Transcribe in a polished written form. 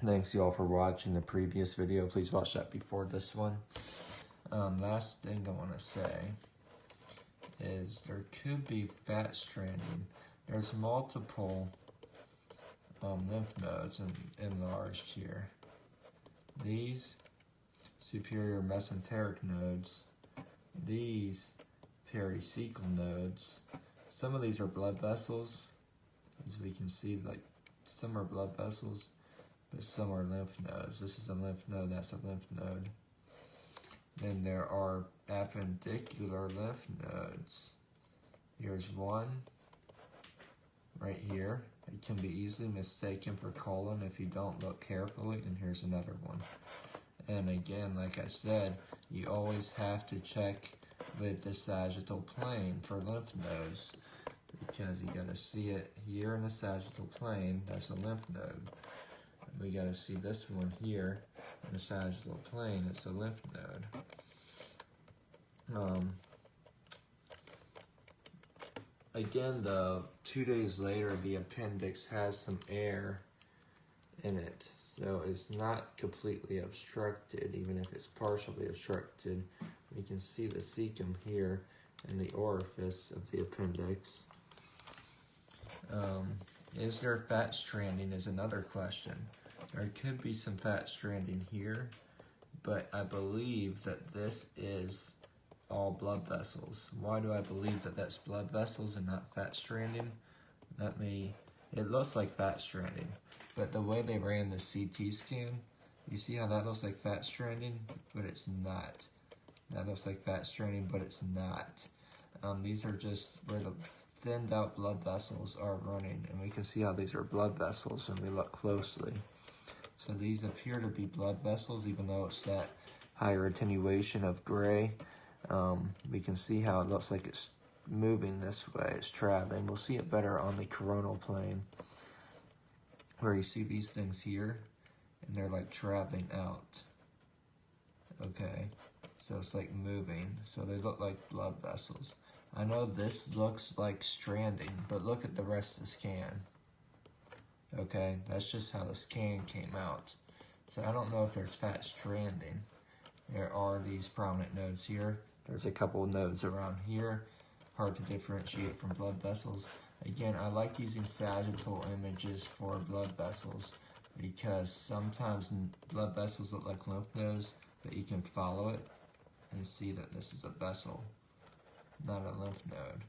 Thanks y'all for watching the previous video. Please watch that before this one. Last thing I want to say is there could be fat stranding. There's multiple lymph nodes enlarged here. These superior mesenteric nodes, these pericecal nodes. Some of these are blood vessels, as we can see, like some are blood vessels, but some are lymph nodes. This is a lymph node, that's a lymph node. Then there are appendicular lymph nodes. Here's one right here. It can be easily mistaken for colon if you don't look carefully, and here's another one. And again, like I said, you always have to check with the sagittal plane for lymph nodes, because you gotta see it here in the sagittal plane, that's a lymph node. And we gotta see this one here in the sagittal plane, it's a lymph node. Again though, 2 days later, the appendix has some air in it, so it's not completely obstructed, even if it's partially obstructed. You can see the cecum here in the orifice of the appendix. Is there fat stranding is another question. There could be some fat stranding here, but I believe that this is all blood vessels. Why do I believe that that's blood vessels and not fat stranding? It looks like fat stranding, but the way they ran the CT scan, you see how that looks like fat stranding, but it's not. That looks like fat stranding, but it's not. These are just where the thinned out blood vessels are running, and we can see how these are blood vessels when we look closely. So these appear to be blood vessels, even though it's that higher attenuation of gray. We can see how it looks like it's moving this way, it's traveling. We'll see it better on the coronal plane, where you see these things here, and they're like traveling out. Okay, so it's like moving, so they look like blood vessels. I know this looks like stranding, but look at the rest of the scan. Okay, that's just how the scan came out. So I don't know if there's fat stranding. There are these prominent nodes here. There's a couple of nodes around here. Hard to differentiate from blood vessels. Again, I like using sagittal images for blood vessels because sometimes blood vessels look like lymph nodes, but you can follow it and see that this is a vessel, not a lymph node.